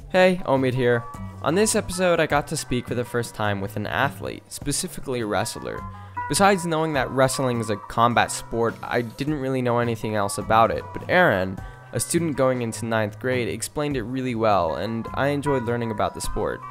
Hey, Omid here. On this episode, I got to speak for the first time with an athlete, specifically a wrestler. Besides knowing that wrestling is a combat sport, I didn't really know anything else about it, but Aaron, a student going into 9th grade, explained it really well, and I enjoyed learning about the sport.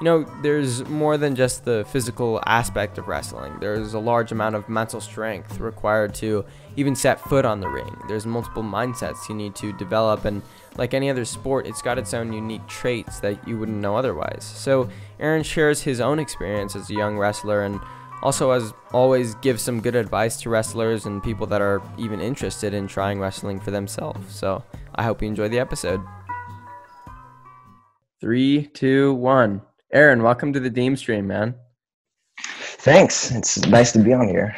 You know, there's more than just the physical aspect of wrestling. There's a large amount of mental strength required to even set foot on the ring. There's multiple mindsets you need to develop, and like any other sport, it's got its own unique traits that you wouldn't know otherwise. So Aaron shares his own experience as a young wrestler, and also, as always, gives some good advice to wrestlers and people that are even interested in trying wrestling for themselves. So I hope you enjoy the episode. 3, 2, 1. Aaron, welcome to the Deem stream, man. Thanks. It's nice to be on here.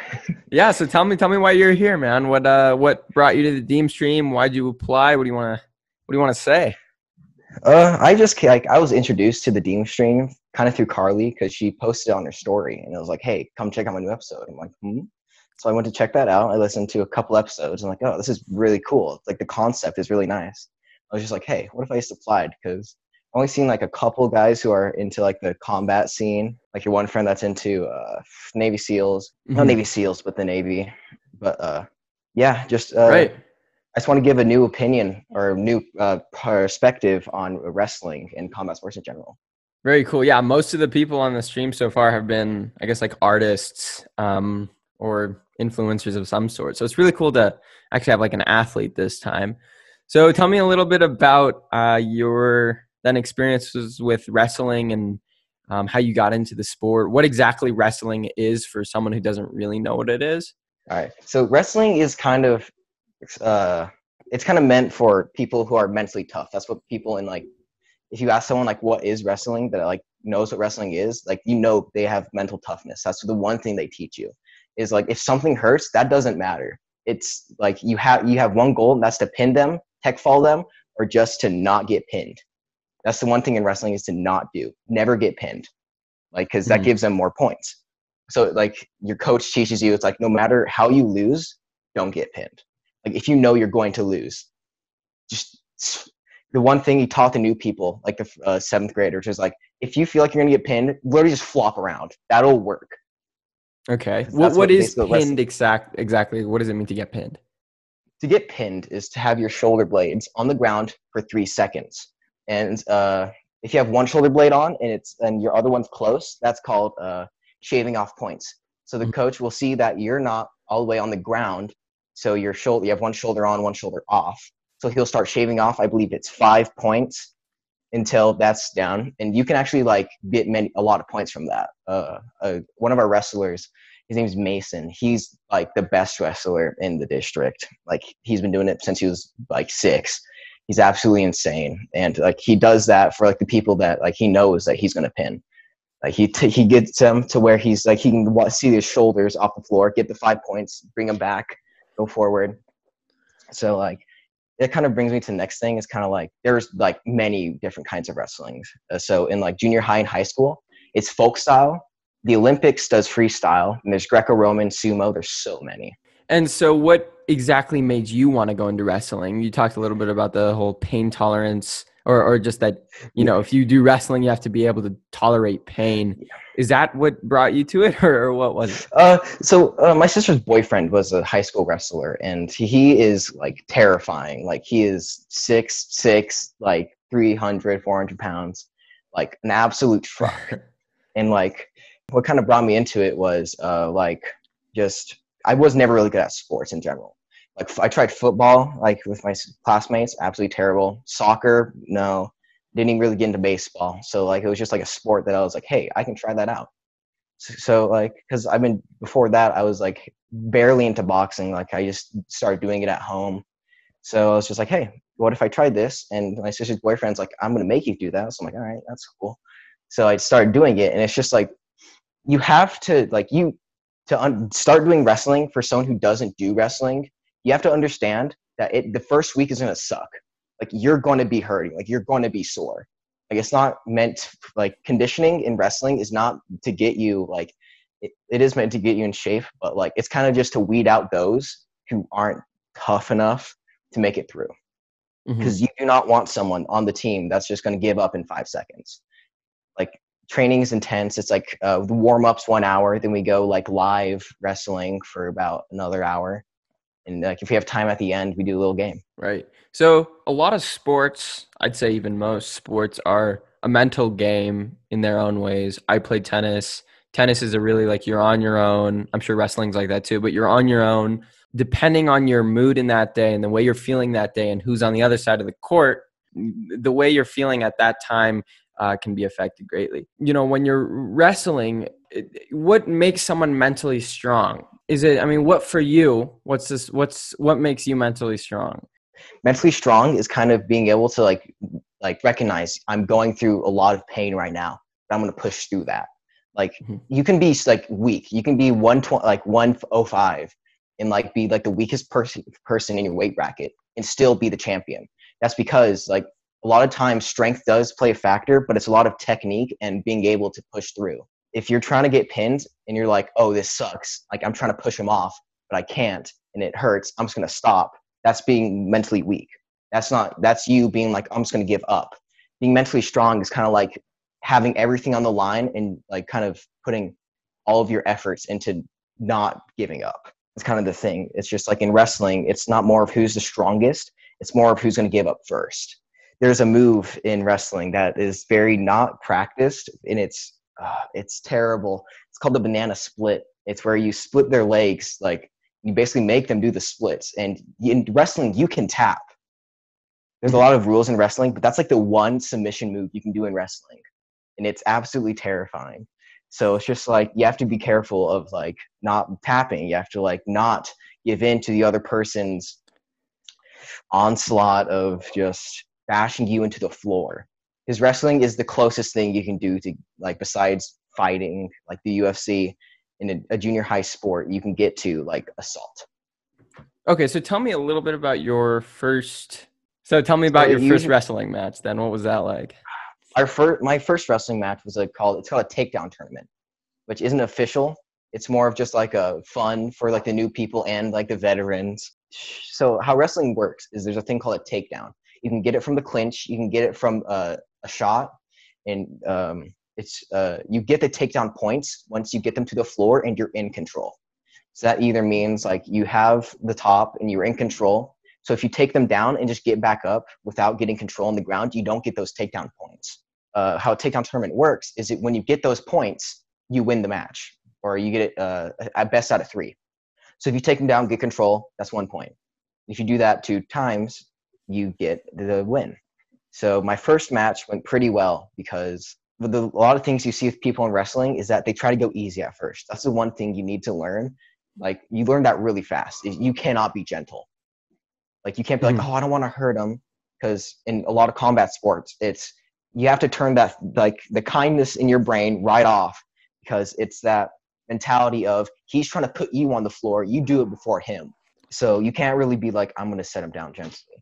Yeah, so tell me why you're here, man. What brought you to the Deem stream? Why'd you apply? What do you want to say? I was introduced to the Deem stream kind of through Carly because she posted it on her story, and it was like, "Hey, come check out my new episode." I'm like, So I went to check that out. I listened to a couple episodes. And I'm like, "Oh, this is really cool. Like the concept is really nice." I was just like, "Hey, what if I just applied?" Because I've only seen like a couple guys who are into like the combat scene. Like your one friend that's into Navy SEALs, not Navy SEALs, but the Navy. But right. I just want to give a new opinion or a new perspective on wrestling and combat sports in general. Very cool. Yeah, most of the people on the stream so far have been, I guess, like artists or influencers of some sort. So it's really cool to actually have like an athlete this time. So tell me a little bit about your then experiences with wrestling and how you got into the sport. What exactly wrestling is for someone who doesn't really know what it is. All right. So wrestling is kind of it's kind of meant for people who are mentally tough. That's what people in like, if you ask someone like what is wrestling that like knows what wrestling is, like, you know, they have mental toughness. That's the one thing they teach you is like, if something hurts, that doesn't matter. It's like you have one goal, and that's to pin them, tech fall them, or just to not get pinned. That's the one thing in wrestling is to not never get pinned, like, because that gives them more points. So like your coach teaches you, it's like, no matter how you lose, don't get pinned. Like if you know you're going to lose, just the one thing he taught the new people, like the 7th graders, is like, if you feel like you're going to get pinned, literally just flop around. That'll work. Okay. What is pinned exactly? What does it mean to get pinned? To get pinned is to have your shoulder blades on the ground for 3 seconds. And if you have one shoulder blade on and your other one's close, that's called shaving off points. So the coach will see that you're not all the way on the ground. So you have one shoulder on, one shoulder off. So he'll start shaving off, I believe it's 5 points until that's down. And you can actually like get a lot of points from that. One of our wrestlers, his name's Mason. He's like the best wrestler in the district. Like he's been doing it since he was like 6. He's absolutely insane. And like he does that for like the people that like he knows that he's going to pin. Like he gets them to where he's like, he can see his shoulders off the floor, get the 5 points, bring them back, go forward. So like, it kind of brings me to the next thing. It's kind of like, there's like many different kinds of wrestling. So in like junior high and high school, it's folk style. The Olympics does freestyle, and there's Greco-Roman, sumo. There's so many. And so what exactly made you want to go into wrestling? You talked a little bit about the whole pain tolerance or just that, you know, if you do wrestling, you have to be able to tolerate pain. Yeah. Is that what brought you to it or what was it? So my sister's boyfriend was a high school wrestler, and he is like terrifying. Like he is 6'6", like 300, 400 pounds, like an absolute truck. And like what kind of brought me into it was I was never really good at sports in general. Like I tried football, like with my classmates, absolutely terrible. Soccer, no. Didn't even really get into baseball. So like it was just like a sport that I was like, hey, I can try that out. So like, because before that, I was like barely into boxing. Like I just started doing it at home. So I was just like, hey, what if I tried this? And my sister's boyfriend's like, I'm going to make you do that. So I'm like, all right, that's cool. So I started doing it. And it's just like, you have to like, start doing wrestling for someone who doesn't do wrestling. You have to understand that the first week is going to suck. Like you're going to be hurting, like you're going to be sore. Like it's not meant, like conditioning in wrestling is not to get you like, it is meant to get you in shape, but like it's kind of just to weed out those who aren't tough enough to make it through. Hmm. because you do not want someone on the team that's just going to give up in 5 seconds. Like training is intense. It's like the warm-ups 1 hour, then we go like live wrestling for about another hour, and like if we have time at the end, we do a little game. Right. So a lot of sports, I'd say even most sports, are a mental game in their own ways. I played tennis. Tennis is a really like you're on your own. I'm sure wrestling's like that too, but you're on your own. Depending on your mood in that day and the way you're feeling that day and who's on the other side of the court, the way you're feeling at that time can be affected greatly. You know, when you're wrestling, what makes someone mentally strong? Is it, I mean, what for you, what makes you mentally strong? Mentally strong is kind of being able to like recognize I'm going through a lot of pain right now, but I'm going to push through that. Like Mhm. you can be like weak, you can be 120, like 105, and like be like the weakest person in your weight bracket and still be the champion. That's because like a lot of times strength does play a factor, but it's a lot of technique and being able to push through. If you're trying to get pinned and you're like, oh, this sucks, like I'm trying to push him off but I can't and it hurts, I'm just going to stop. That's being mentally weak. That's you being like, I'm just going to give up. Being mentally strong is kind of like having everything on the line and like kind of putting all of your efforts into not giving up. It's kind of the thing. It's just like in wrestling, it's not more of who's the strongest. It's more of who's going to give up first. There's a move in wrestling that is very not practiced, and it's terrible. It's called the banana split. It's where you split their legs, like you basically make them do the splits. And in wrestling, you can tap. There's a lot of rules in wrestling, but that's like the one submission move you can do in wrestling, and it's absolutely terrifying. So it's just like you have to be careful of like not tapping. You have to like not give in to the other person's onslaught of just bashing you into the floor. Because wrestling is the closest thing you can do to like besides fighting, like the UFC in a junior high sport, you can get to like assault. Okay, so tell me a little bit about your first. So tell me So about your it first usually wrestling match. Then, what was that like? my first wrestling match was it's called a takedown tournament, which isn't official. It's more of just like a fun for like the new people and like the veterans. So how wrestling works is there's a thing called a takedown. You can get it from the clinch. You can get it from a shot, and it's you get the takedown points once you get them to the floor and you're in control. So that either means like you have the top and you're in control. So if you take them down and just get back up without getting control on the ground, you don't get those takedown points. How a takedown tournament works is that when you get those points, you win the match, or you get it at best out of 3. So if you take them down, get control, that's 1 point. If you do that 2 times, you get the win. So my first match went pretty well because a lot of things you see with people in wrestling is that they try to go easy at first. That's the one thing you need to learn. Like you learn that really fast. You cannot be gentle. Like you can't be like, Mhm. oh, I don't want to hurt him, because in a lot of combat sports, it's you have to turn that like the kindness in your brain right off, because it's that mentality of he's trying to put you on the floor. You do it before him. So you can't really be like, I'm going to set him down gently.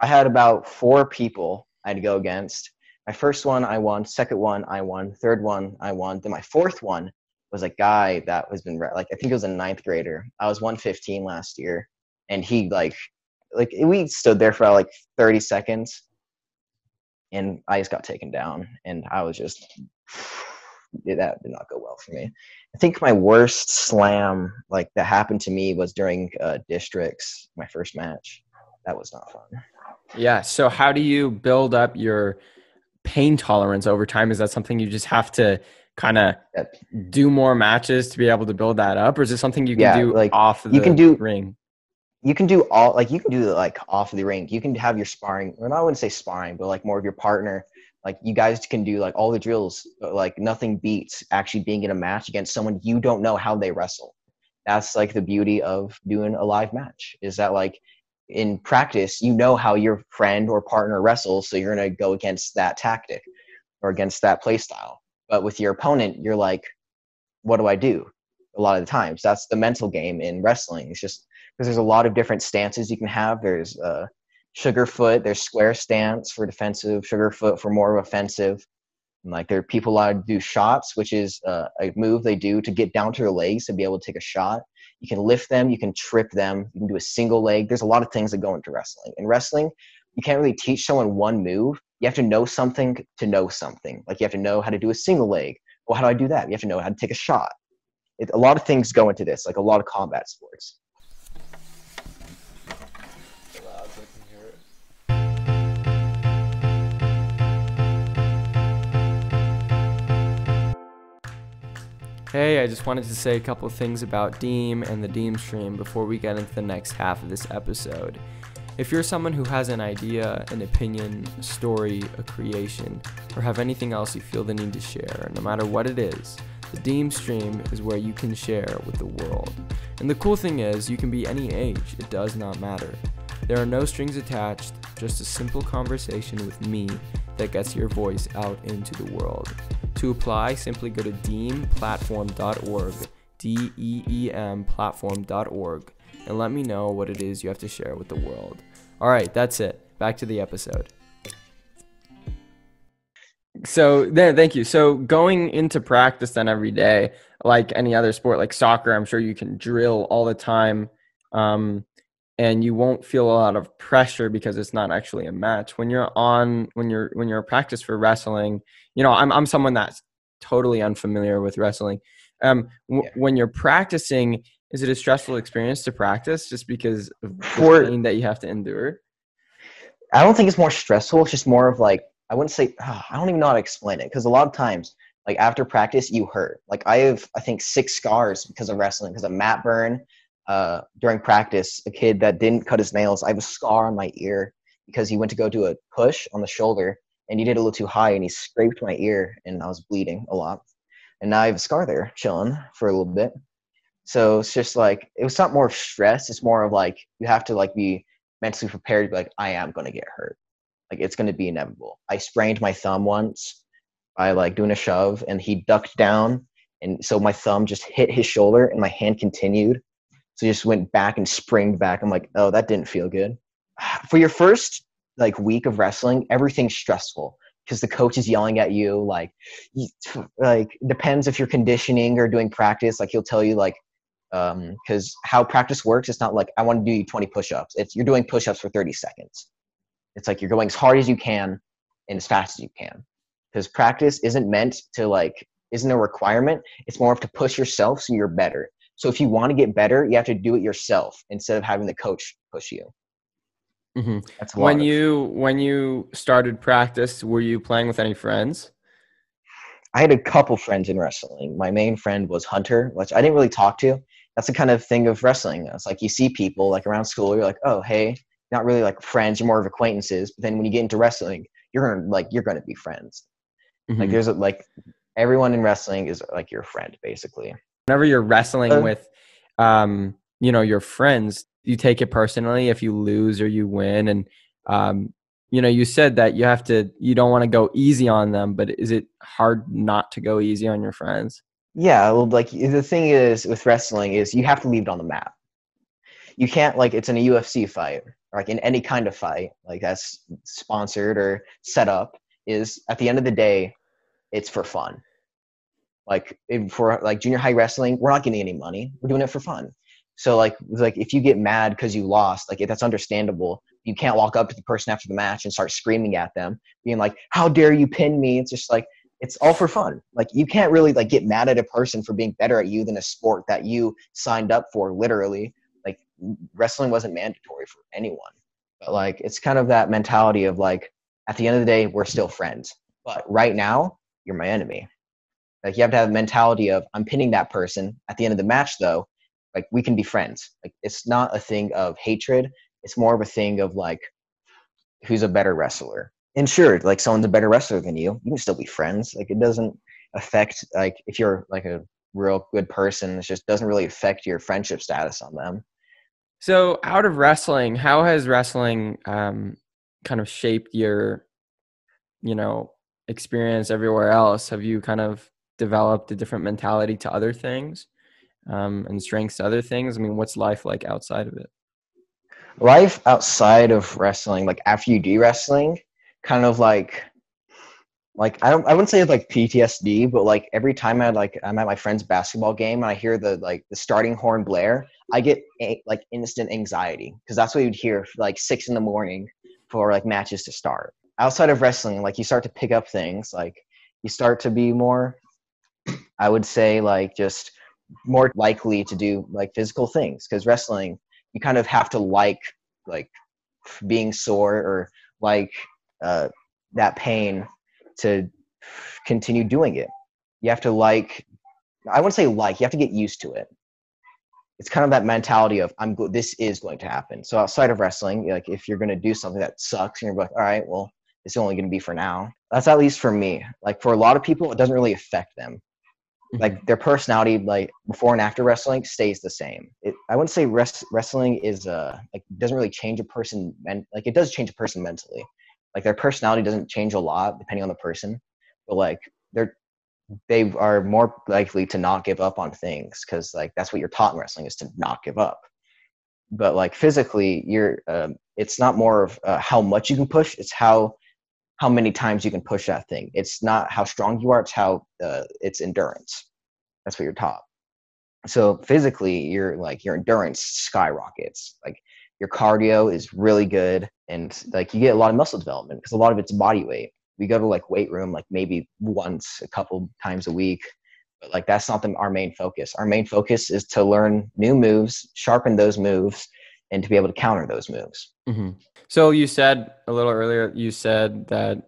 I had about 4 people I had to go against. My first one, I won. Second one, I won. Third one, I won. Then my fourth one was a guy that has been like, I think he was a 9th grader. I was 115 last year, and he like we stood there for like 30 seconds, and I just got taken down, and I was just that did not go well for me. I think my worst slam like that happened to me was during districts, my first match. That was not fun. Yeah. So how do you build up your pain tolerance over time? Is that something you just have to kind of Yep. do more matches to be able to build that up, or is it something you can Yeah, do like off you can the do ring? you can do all like you can do like off of the ring. You can have your sparring, or I wouldn't say sparring, but like more of your partner. Like you guys can do like all the drills, but like nothing beats actually being in a match against someone you don't know how they wrestle. That's like the beauty of doing a live match, is that like in practice you know how your friend or partner wrestles, so you're going to go against that tactic or against that play style. But with your opponent, you're like, what do I do? A lot of the times that's the mental game in wrestling. It's just because there's a lot of different stances you can have. There's sugar foot, there's square stance for defensive, sugar foot for more offensive. And like there are people allowed to do shots, which is a move they do to get down to their legs to be able to take a shot. You can lift them, you can trip them, you can do a single leg. There's a lot of things that go into wrestling. In wrestling, you can't really teach someone one move. You have to know something to know something. Like you have to know how to do a single leg. Well, how do I do that? You have to know how to take a shot. A lot of things go into this, like a lot of combat sports. Hey, I just wanted to say a couple of things about Deem and the Deem stream before we get into the next half of this episode. If you're someone who has an idea, an opinion, a story, a creation, or have anything else you feel the need to share, no matter what it is, the Deem stream is where you can share with the world. And the cool thing is, you can be any age, it does not matter. There are no strings attached, just a simple conversation with me that gets your voice out into the world. To apply, simply go to deemplatform.org, DEEM platform.org, and let me know what it is you have to share with the world. All right, that's it. Back to the episode. So thank you. So going into practice then every day, like any other sport, like soccer, I'm sure you can drill all the time, and you won't feel a lot of pressure because it's not actually a match. When you're practice for wrestling, you know, I'm someone that's totally unfamiliar with wrestling. When you're practicing, is it a stressful experience to practice just because of the pain that you have to endure? I don't think it's more stressful. It's just more of like, I wouldn't say, I don't even know how to explain it. Because a lot of times, like after practice, you hurt. Like I have, I think 6 scars because of wrestling, because of mat burn. During practice, a kid that didn't cut his nails, I have a scar on my ear because he went to go do a push on the shoulder and he did it a little too high and he scraped my ear and I was bleeding a lot. And now I have a scar there chilling for a little bit. So it's just like, it was not more stress. It's more of like, you have to like be mentally prepared to be like, I am going to get hurt. Like it's going to be inevitable. I sprained my thumb once by like doing a shove and he ducked down. And so my thumb just hit his shoulder and my hand continued. So just went back and springed back. I'm like, oh, that didn't feel good. For your first like week of wrestling, everything's stressful because the coach is yelling at you. Like depends if you're conditioning or doing practice. Like he'll tell you like, because how practice works, it's not like I want to do 20 push-ups. It's you're doing push-ups for 30 seconds. It's like you're going as hard as you can and as fast as you can. Because practice isn't meant to like isn't a requirement. It's more of to push yourself so you're better. So if you want to get better, you have to do it yourself instead of having the coach push you. Mm-hmm. That's when you started practice, were you playing with any friends? I had a couple friends in wrestling. My main friend was Hunter, which I didn't really talk to. That's the kind of thing of wrestling. It's like you see people like around school, you're like, oh, hey, not really like friends, you're more of acquaintances. But then when you get into wrestling, you're gonna be friends. Mm-hmm. Like there's like everyone in wrestling is like your friend basically. Whenever you're wrestling with, your friends, you take it personally if you lose or you win. And, you said that you don't want to go easy on them, but is it hard not to go easy on your friends? Yeah. Well, like the thing is with wrestling is you have to leave it on the map. You can't like, it's in a UFC fight or like in any kind of fight, like that's sponsored or set up is at the end of the day, it's for fun. Like for like junior high wrestling, we're not getting any money. We're doing it for fun. So like if you get mad because you lost, like that's understandable. You can't walk up to the person after the match and start screaming at them, being like, "How dare you pin me?" It's just like it's all for fun. Like you can't really like get mad at a person for being better at you than a sport that you signed up for. Literally, like wrestling wasn't mandatory for anyone, but like it's kind of that mentality of like at the end of the day, we're still friends. But right now, you're my enemy. Like you have to have a mentality of I'm pinning that person. At the end of the match, though, like we can be friends. Like it's not a thing of hatred. It's more of a thing of like who's a better wrestler. And sure, like someone's a better wrestler than you can still be friends. Like it doesn't affect like if you're like a real good person, it just doesn't really affect your friendship status on them. So out of wrestling, how has wrestling kind of shaped your, experience everywhere else? Have you kind of developed a different mentality to other things and strengths to other things? I mean, what's life like outside of it? Life outside of wrestling, like after you do wrestling, kind of like I wouldn't say like PTSD, but like every time I'm at my friend's basketball game and I hear the starting horn blare, I get like instant anxiety because that's what you'd hear like 6 a.m. for like matches to start. Outside of wrestling, like you start to pick up things, like you start to be more, I would say, like just more likely to do like physical things, because wrestling, you kind of have to like being sore or like that pain to continue doing it. You have to like, I wouldn't say like, you have to get used to it. It's kind of that mentality of this is going to happen. So outside of wrestling, like if you're going to do something that sucks, and you're like, all right, well, it's only going to be for now. That's at least for me. Like for a lot of people, it doesn't really affect them. Like their personality, like before and after wrestling, stays the same. I wouldn't say wrestling is like doesn't really change a person. Like it does change a person mentally. Like their personality doesn't change a lot depending on the person, but like they are more likely to not give up on things, because like that's what you're taught in wrestling, is to not give up. But like physically, it's not more of how much you can push, it's how many times you can push that thing. It's not how strong you are, it's how it's endurance. That's what you're taught. So physically, your endurance skyrockets. Like your cardio is really good, and like you get a lot of muscle development because a lot of it's body weight. We go to like weight room like maybe once a couple times a week, but like that's not our main focus. Our main focus is to learn new moves, sharpen those moves, and to be able to counter those moves. Mm-hmm. So you said a little earlier, you said that,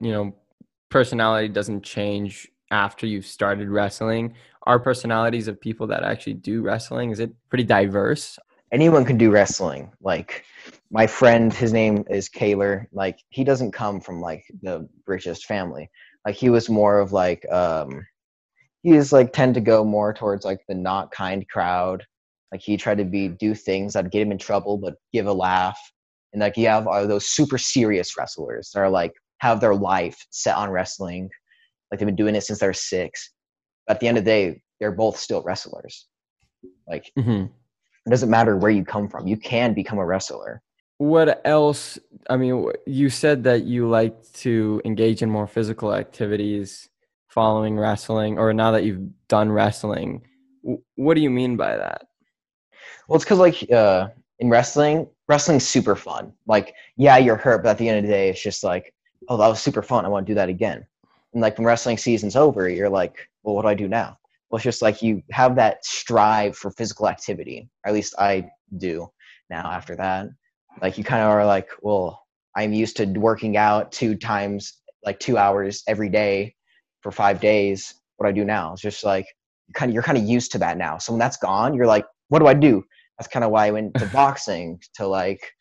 personality doesn't change after you've started wrestling. Are personalities of people that actually do wrestling, is it pretty diverse? Anyone can do wrestling. Like my friend, his name is Kaylor. Like he doesn't come from like the richest family. Like he was more of like he is like tend to go more towards like the not kind crowd. Like he tried to do things that get him in trouble but give a laugh. And like you have those super serious wrestlers that are like have their life set on wrestling. Like they've been doing it since they're 6. But at the end of the day, they're both still wrestlers. Like it doesn't matter where you come from. You can become a wrestler. What else? I mean, you said that you like to engage in more physical activities following wrestling, or now that you've done wrestling. What do you mean by that? Well, it's because like in wrestling's super fun. Like, yeah, you're hurt, but at the end of the day, it's just like, oh, that was super fun. I want to do that again. And like when wrestling season's over, you're like, well, what do I do now? Well, it's just like you have that strive for physical activity. Or at least I do now after that. Like you kind of are like, well, I'm used to working out 2 hours every day for 5 days. What do I do now? It's just like you're kind of used to that now. So when that's gone, you're like, what do I do? That's kind of why I went to boxing, to like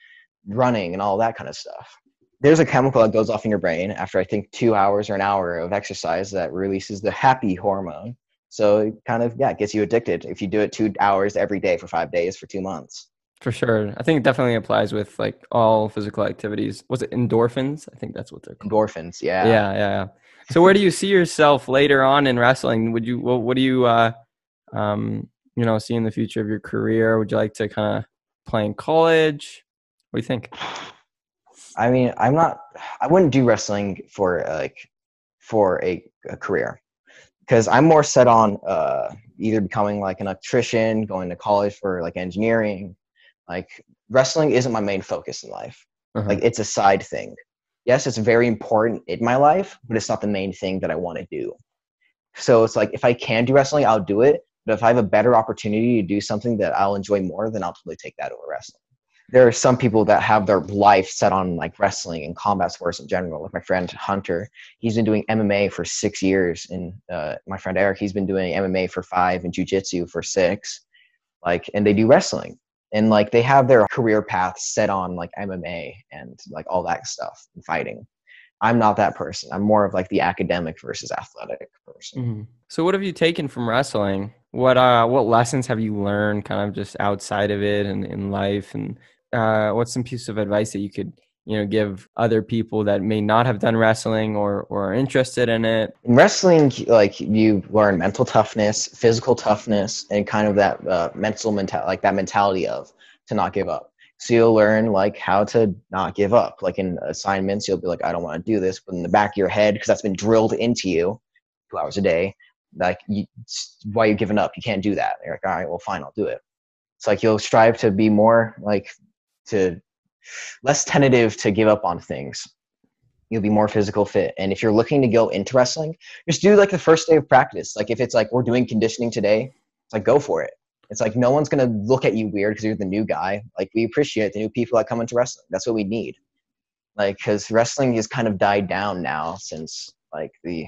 running and all that kind of stuff. There's a chemical that goes off in your brain after I think 2 hours or an hour of exercise that releases the happy hormone. So it kind of, gets you addicted if you do it 2 hours every day for 5 days for 2 months. For sure. I think it definitely applies with like all physical activities. Was it endorphins? I think that's what they're called. Endorphins, yeah. Yeah. So where do you see yourself later on in wrestling? What do you see in the future of your career? Would you like to kind of play in college? What do you think? I mean, I wouldn't do wrestling for a career, because I'm more set on either becoming like an electrician, going to college for like engineering. Like wrestling isn't my main focus in life. Like it's a side thing. Yes, it's very important in my life, but it's not the main thing that I want to do. So it's like if I can do wrestling, I'll do it. But if I have a better opportunity to do something that I'll enjoy more, then I'll totally take that over wrestling. There are some people that have their life set on like wrestling and combat sports in general. Like my friend Hunter, he's been doing MMA for 6 years, and my friend Eric, he's been doing MMA for 5 and jiu-jitsu for 6. Like, and they do wrestling, and like they have their career path set on like MMA and like all that stuff and fighting. I'm not that person. I'm more of like the academic versus athletic person. So what have you taken from wrestling? What lessons have you learned kind of just outside of it and in life? And what's some piece of advice that you could, give other people that may not have done wrestling or are interested in it? In wrestling, like you learn mental toughness, physical toughness, and kind of that that mentality of to not give up. So you'll learn like how to not give up. Like in assignments, you'll be like, I don't want to do this, but in the back of your head, because that's been drilled into you 2 hours a day, like why are you giving up? You can't do that. And you're like, all right, well, fine, I'll do it. It's like you'll strive to be more like to less tentative to give up on things. You'll be more physical fit. And if you're looking to go into wrestling, just do like the first day of practice. Like if it's like we're doing conditioning today, it's like go for it. It's like no one's gonna look at you weird because you're the new guy. Like we appreciate the new people that come into wrestling. That's what we need. Like because wrestling has kind of died down now since like the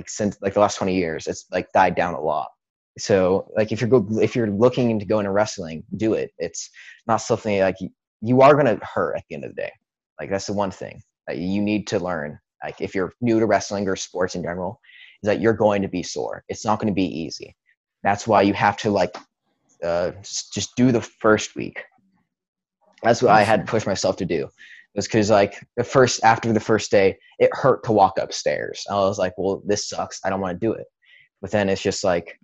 since like the last 20 years. It's like died down a lot. So like if you're looking to go into wrestling, do it. It's not something like you are gonna hurt at the end of the day. Like that's the one thing that you need to learn. Like if you're new to wrestling or sports in general, is that you're going to be sore. It's not going to be easy. That's why you have to like just do the first week. That's what I had to push myself to do. It was because like after the first day, it hurt to walk upstairs. I was like, well, this sucks. I don't want to do it. But then it's just like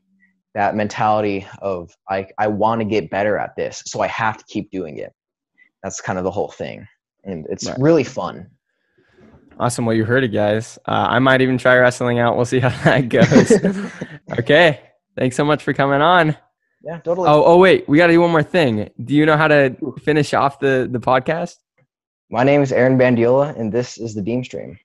that mentality of I want to get better at this, so I have to keep doing it. That's kind of the whole thing. And it's really fun. Awesome. Well, you heard it, guys. I might even try wrestling out. We'll see how that goes. Okay. Thanks so much for coming on. Yeah, totally. Oh, wait. We got to do one more thing. Do you know how to finish off the podcast? My name is Aaron Bandiola, and this is the Deem stream.